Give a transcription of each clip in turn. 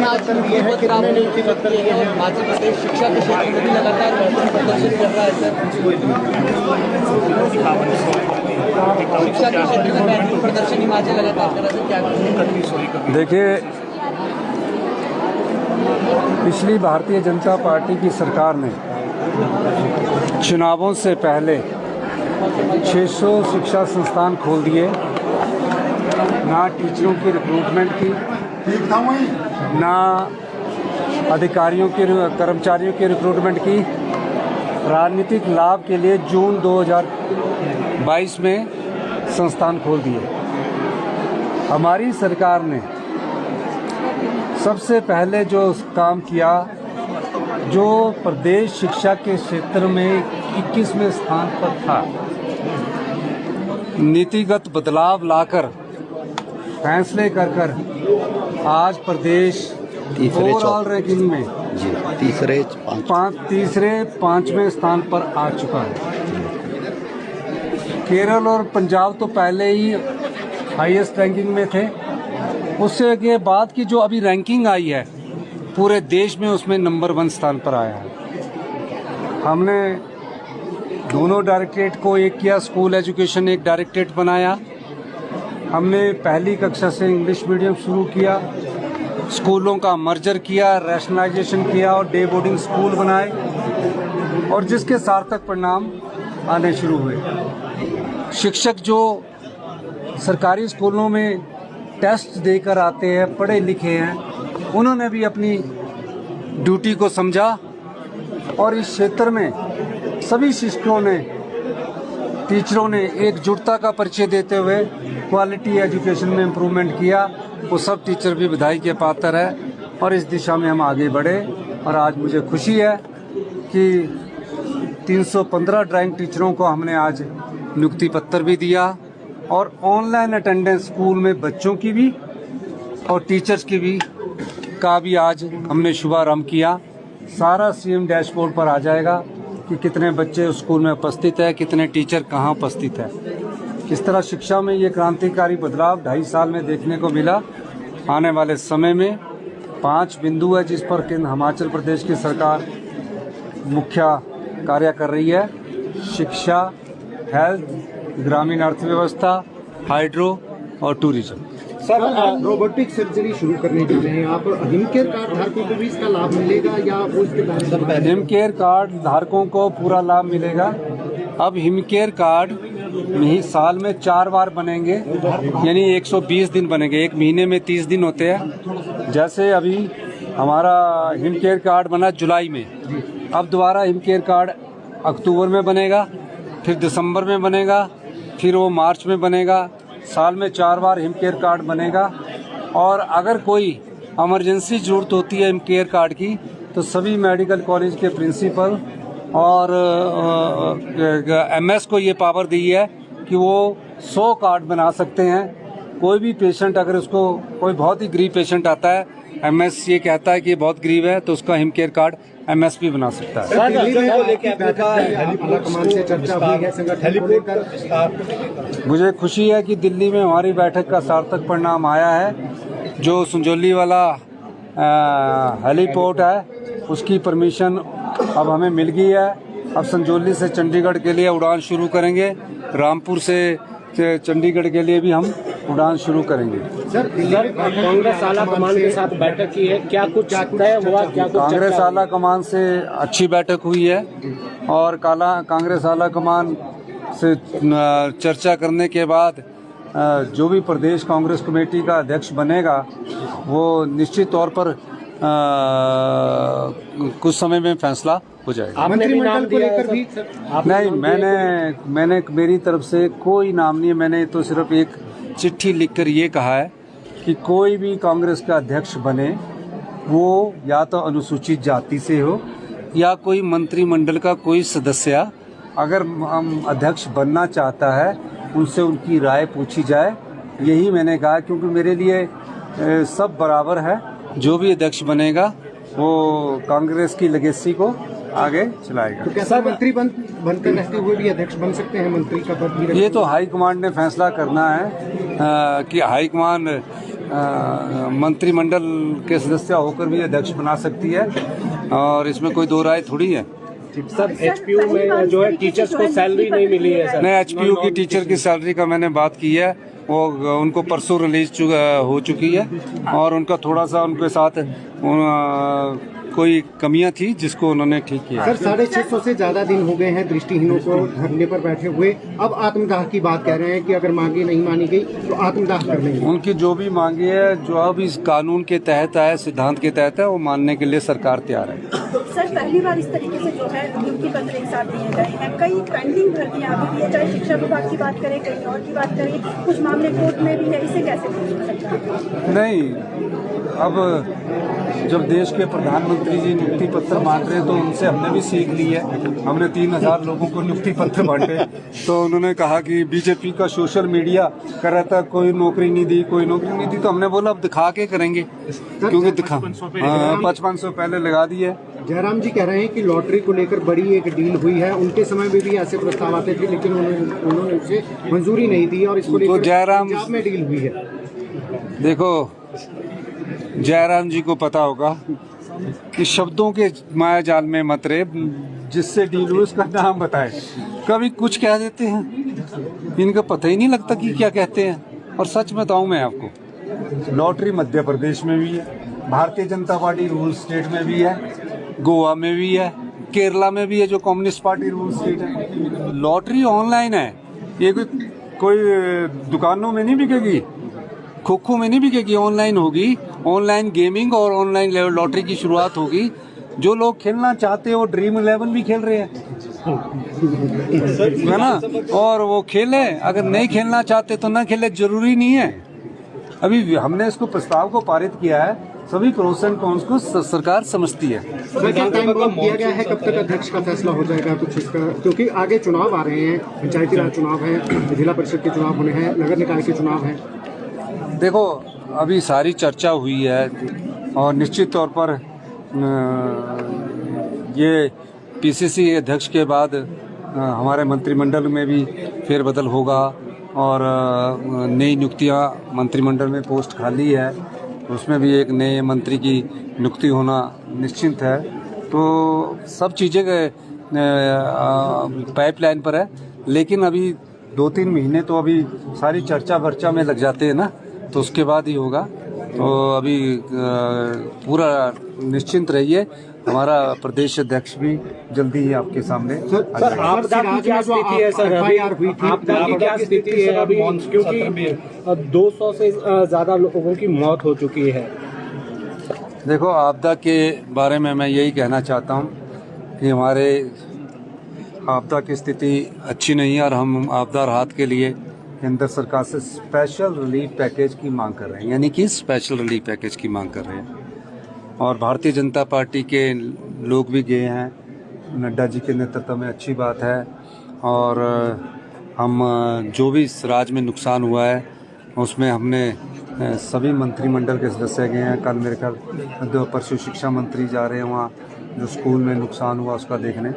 आज नियुक्ति पत्र लिए हैं और मध्य प्रदेश शिक्षा के क्षेत्र में भी लगातार प्रदर्शन कर रहा है सर। शिक्षा के क्षेत्र में महत्वपूर्ण प्रदर्शन हिमाचल लगातार कर रहा है, क्या करें? देखिए, पिछली भारतीय जनता पार्टी की सरकार ने चुनावों से पहले 600 शिक्षा संस्थान खोल दिए। ना टीचरों की रिक्रूटमेंट की, ना अधिकारियों की कर्मचारियों की रिक्रूटमेंट की। राजनीतिक लाभ के लिए जून 2022 में संस्थान खोल दिए। हमारी सरकार ने सबसे पहले जो काम किया, जो प्रदेश शिक्षा के क्षेत्र में 21वें स्थान पर था, नीतिगत बदलाव लाकर फैसले कर आज प्रदेश ओवरऑल रैंकिंग में तीसरे पांचवें स्थान पर आ चुका है। केरल और पंजाब तो पहले ही हाईएस्ट रैंकिंग में थे। उससे के बाद की जो अभी रैंकिंग आई है पूरे देश में, उसमें नंबर 1 स्थान पर आया है। हमने दोनों डायरेक्टरेट को एक किया, स्कूल एजुकेशन एक डायरेक्टरेट बनाया। हमने पहली कक्षा से इंग्लिश मीडियम शुरू किया, स्कूलों का मर्जर किया, रैशनलाइजेशन किया और डे बोर्डिंग स्कूल बनाए, और जिसके सार्थक परिणाम आने शुरू हुए। शिक्षक जो सरकारी स्कूलों में टेस्ट देकर आते हैं, पढ़े लिखे हैं, उन्होंने भी अपनी ड्यूटी को समझा और इस क्षेत्र में सभी शिक्षकों ने, टीचरों ने एकजुटता का परिचय देते हुए क्वालिटी एजुकेशन में इम्प्रूवमेंट किया। वो सब टीचर भी बधाई के पात्र है और इस दिशा में हम आगे बढ़े। और आज मुझे खुशी है कि 315 ड्राइंग टीचरों को हमने आज नियुक्ति पत्र भी दिया और ऑनलाइन अटेंडेंस स्कूल में बच्चों की भी और टीचर्स की भी का भी आज हमने शुभारंभ किया। सारा सीएम डैशबोर्ड पर आ जाएगा कि कितने बच्चे उस स्कूल में उपस्थित है, कितने टीचर कहाँ उपस्थित है। किस तरह शिक्षा में ये क्रांतिकारी बदलाव 2.5 साल में देखने को मिला। आने वाले समय में 5 बिंदु है जिस पर हिमाचल प्रदेश की सरकार मुख्य कार्य कर रही है: शिक्षा, हेल्थ, ग्रामीण अर्थव्यवस्था, हाइड्रो और टूरिज्म। सर, रोबोटिक सर्जरी शुरू करने जा रहे हैं आप, हिमकेयर कार्ड धारकों को भी इसका लाभ मिलेगा या उसके हिमकेयर कार्ड धारकों को पूरा लाभ मिलेगा। अब हिमकेयर कार्ड ही साल में 4 बार बनेंगे, यानी 120 दिन बनेंगे। एक महीने में 30 दिन होते हैं। जैसे अभी हमारा हिमकेयर कार्ड बना जुलाई में, अब दोबारा हिमकेयर कार्ड अक्टूबर में बनेगा, फिर दिसंबर में बनेगा, फिर वो मार्च में बनेगा। साल में 4 बार हिमकेयर कार्ड बनेगा। और अगर कोई इमरजेंसी ज़रूरत होती है हिमकेयर कार्ड की, तो सभी मेडिकल कॉलेज के प्रिंसिपल और एमएस को ये पावर दी है कि वो 100 कार्ड बना सकते हैं। कोई भी पेशेंट, अगर उसको कोई बहुत ही गरीब पेशेंट आता है, एमएस ये कहता है कि ये बहुत गरीब है, तो उसका हिमकेयर कार्ड एमएस भी बना सकता है। मुझे खुशी है कि दिल्ली में हमारी बैठक का सार्थक परिणाम आया है। जो संजौली वाला हेलीपोर्ट है, उसकी परमिशन अब हमें मिल गई है। अब संजौली से चंडीगढ़ के लिए उड़ान शुरू करेंगे, रामपुर से चंडीगढ़ के लिए भी हम उड़ान शुरू करेंगे। सर, कांग्रेस आला कमान के साथ बैठक की है, क्या कुछ तय हुआ? कांग्रेस आला कमान से अच्छी बैठक हुई है और कांग्रेस आला कमान से चर्चा करने के बाद जो भी प्रदेश कांग्रेस कमेटी का अध्यक्ष बनेगा, वो निश्चित तौर पर कुछ समय में फैसला हो जाएगा। मंत्रिमंडल को लेकर भी नहीं, मैंने मेरी तरफ से कोई नाम नहीं है। मैंने तो सिर्फ एक चिट्ठी लिखकर ये कहा है कि कोई भी कांग्रेस का अध्यक्ष बने, वो या तो अनुसूचित जाति से हो या कोई मंत्रिमंडल का कोई सदस्य अगर अध्यक्ष बनना चाहता है, उनसे उनकी राय पूछी जाए। यही मैंने कहा, क्योंकि मेरे लिए सब बराबर है। जो भी अध्यक्ष बनेगा वो कांग्रेस की लेगेसी को आगे चलाएगा। तो कैसा मंत्री बनकर रहते हुए भी अध्यक्ष बन सकते हैं? मंत्री का पद? ये तो हाईकमांड ने फैसला करना है कि हाईकमांड मंत्रिमंडल के सदस्य होकर भी अध्यक्ष बना सकती है और इसमें कोई दो राय थोड़ी है। सर एचपीयू में जो है टीचर्स को सैलरी नहीं मिली है सर। नहीं, एचपीयू की टीचर की सैलरी का मैंने बात की है, वो उनको परसों रिलीज हो चुकी है और उनका थोड़ा सा उनके साथ कोई कमियां थी जिसको उन्होंने ठीक किया। सर 650 से ज्यादा दिन हो गए हैं दृष्टिहीनों को धरने पर बैठे हुए, अब आत्मदाह की बात कह रहे हैं कि अगर मांगे नहीं मानी गई तो आत्मदाह कर लेंगे। उनकी जो भी मांगी है, जो अब इस कानून के तहत है, सिद्धांत के तहत है, वो मानने के लिए सरकार तैयार है। सर पहली बार इस तरीके से जो है नियुक्ति पत्र एक साथ दिए गए हैं, कई पेंडिंग भर्तियां अभी भी है, चाहे शिक्षा विभाग की बात करें, कहीं और की बात करें, कुछ मामले कोर्ट में भी है, इसे कैसे पूछ सकते हैं? नहीं, अब जब देश के प्रधानमंत्री जी नियुक्ति पत्र मांग रहे हैं तो उनसे हमने भी सीख ली है। हमने 3000 लोगों को नियुक्ति पत्र बांटे तो उन्होंने कहा कि बीजेपी का सोशल मीडिया कर रहा था कोई नौकरी नहीं दी, कोई नौकरी नहीं दी, तो हमने बोला अब दिखा के करेंगे, क्योंकि 5500 पहले लगा दिए। जयराम जी कह रहे हैं कि लॉटरी को लेकर बड़ी एक डील हुई है, उनके समय में भी ऐसे प्रस्ताव आते थे लेकिन उन्होंने उसे मंजूरी नहीं दी और इसको लेकर जयराम पंजाब में डील हुई है। देखो, जयराम जी को पता होगा कि शब्दों के माया जाल में मत रहे, जिससे डील हुई उसका नाम बताए। कभी कुछ कह देते हैं, इनका पता ही नहीं लगता कि क्या कहते हैं। और सच बताऊं मैं आपको, लॉटरी मध्य प्रदेश में भी है, Bharatiya Janata party rule state में भी है, गोवा में भी है, केरला में भी है जो कम्युनिस्ट पार्टी रूल स्टेट है। लॉटरी ऑनलाइन है, ये कोई दुकानों में नहीं बिकेगी, खोखो में नहीं बिकेगी, ऑनलाइन होगी। ऑनलाइन गेमिंग और ऑनलाइन लॉटरी की शुरुआत होगी। जो लोग खेलना चाहते हैं वो ड्रीम 11 भी खेल रहे हैं, है ना, और वो खेले। अगर नहीं खेलना चाहते तो ना खेले, जरूरी नहीं है। अभी हमने इसको प्रस्ताव को पारित किया है, सभी प्रोस एंड कॉन्स को सरकार समझती है। क्या टाइम बम किया गया है, कब तक अध्यक्ष का फैसला हो जाएगा कुछ इसका, क्योंकि आगे चुनाव आ रहे हैं, पंचायती राज चुनाव है, जिला परिषद के चुनाव होने हैं, नगर निकाय के चुनाव हैं। देखो, अभी सारी चर्चा हुई है और निश्चित तौर पर ये पीसीसी अध्यक्ष के बाद हमारे मंत्रिमंडल में भी फेरबदल होगा और नई नियुक्तियां, मंत्रिमंडल में पोस्ट खाली है, उसमें भी एक नए मंत्री की नियुक्ति होना निश्चित है। तो सब चीज़ें पाइपलाइन पर है, लेकिन अभी 2-3 महीने तो अभी सारी चर्चा वर्चा में लग जाते हैं ना, तो उसके बाद ही होगा। तो अभी पूरा निश्चिंत रहिए, हमारा प्रदेश अध्यक्ष भी जल्दी ही आपके सामने। सर आपदा की क्या स्थिति है सर? आपदा की क्या स्थिति है अभी, क्योंकि 200 से ज्यादा लोगों की मौत हो चुकी है। देखो, आपदा के बारे में मैं यही कहना चाहता हूँ कि हमारे आपदा की स्थिति अच्छी नहीं है और हम आपदा राहत के लिए केंद्र सरकार से स्पेशल रिलीफ पैकेज की मांग कर रहे हैं, यानी कि स्पेशल रिलीफ पैकेज की मांग कर रहे हैं। और भारतीय जनता पार्टी के लोग भी गए हैं, नड्डा जी के नेतृत्व में, अच्छी बात है। और हम जो भी इस राज्य में नुकसान हुआ है उसमें हमने सभी मंत्रिमंडल के सदस्य गए हैं। कल मेरे ख्याल परसों शिक्षा मंत्री जा रहे हैं वहाँ, जो स्कूल में नुकसान हुआ उसका देखने।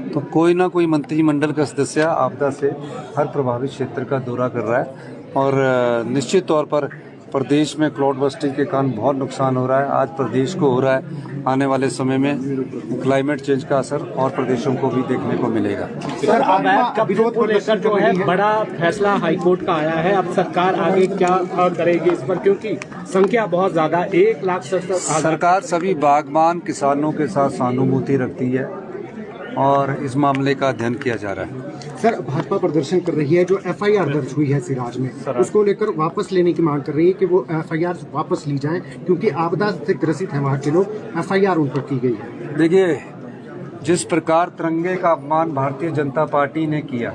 तो कोई ना कोई मंत्रिमंडल का सदस्य आपदा से हर प्रभावित क्षेत्र का दौरा कर रहा है और निश्चित तौर पर प्रदेश में क्लाउड बस्टिंग के कारण बहुत नुकसान हो रहा है। आज प्रदेश को हो रहा है, आने वाले समय में क्लाइमेट चेंज का असर और प्रदेशों को भी देखने को मिलेगा। सर अवैध कब्जों को लेकर जो है बड़ा फैसला हाईकोर्ट का आया है, अब सरकार आगे क्या करेगी इस पर, क्योंकि संख्या बहुत ज्यादा 1,60,000। सरकार सभी बागबान किसानों के साथ सहानुभूति रखती है और इस मामले का अध्ययन किया जा रहा है। सर भाजपा प्रदर्शन कर रही है, जो एफआईआर दर्ज हुई है सिराज में, उसको लेकर वापस लेने की मांग कर रही है कि वो एफआईआर वापस ली जाए, क्योंकि आपदा से ग्रसित है वहाँ के लोग, एफआईआर उन पर की गई है। देखिए, जिस प्रकार तिरंगे का अपमान भारतीय जनता पार्टी ने किया,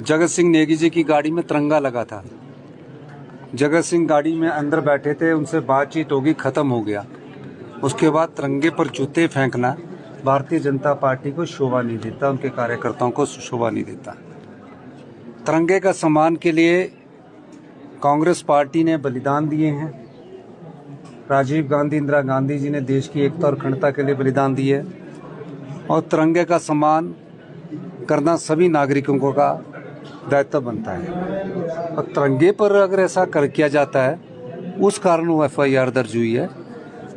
जगत सिंह नेगी जी की गाड़ी में तिरंगा लगा था, जगत सिंह गाड़ी में अंदर बैठे थे, उनसे बातचीत होगी, खत्म हो गया। उसके बाद तिरंगे पर जूते फेंकना भारतीय जनता पार्टी को शोभा नहीं देता, उनके कार्यकर्ताओं को शोभा नहीं देता। तिरंगे का सम्मान के लिए कांग्रेस पार्टी ने बलिदान दिए हैं। राजीव गांधी, इंदिरा गांधी जी ने देश की एकता और अखंडता के लिए बलिदान दिए और तिरंगे का सम्मान करना सभी नागरिकों का दायित्व बनता है। और तिरंगे पर अगर ऐसा कर किया जाता है उस कारण वो FIR दर्ज हुई है।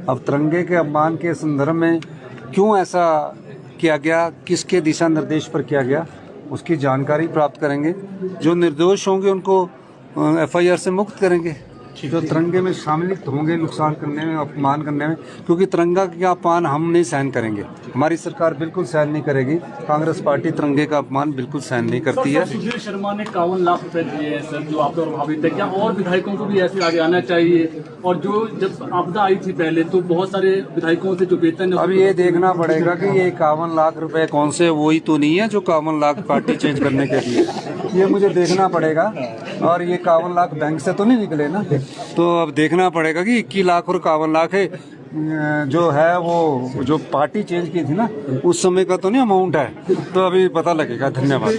अब तिरंगे के अपमान के संदर्भ में क्यों ऐसा किया गया, किसके दिशा निर्देश पर किया गया, उसकी जानकारी प्राप्त करेंगे। जो निर्दोष होंगे उनको FIR से मुक्त करेंगे। जो तिरंगे में शामिल होंगे नुकसान करने में, अपमान करने में, क्योंकि तिरंगा का अपमान हम नहीं सहन करेंगे, हमारी सरकार बिल्कुल सहन नहीं करेगी। कांग्रेस पार्टी तिरंगे का अपमान बिल्कुल सहन नहीं करती है। सुधीर शर्मा ने 51 लाख रुपए दिए हैं सर, जो आपदा प्रभावित है, क्या और विधायकों को भी ऐसे आगे आना चाहिए? और जो जब आपदा आई थी पहले तो बहुत सारे विधायकों से जो वेतन है अब ये देखना पड़ेगा कि ये 51 लाख रुपए कौन से, वही तो नहीं है जो 51 लाख पार्टी चेंज करने के लिए, ये मुझे देखना पड़ेगा। और ये 51 लाख बैंक से तो नहीं निकले ना, तो अब देखना पड़ेगा कि 21 लाख और 51 लाख है जो है वो जो पार्टी चेंज की थी ना उस समय का तो नहीं अमाउंट है, तो अभी पता लगेगा। धन्यवाद।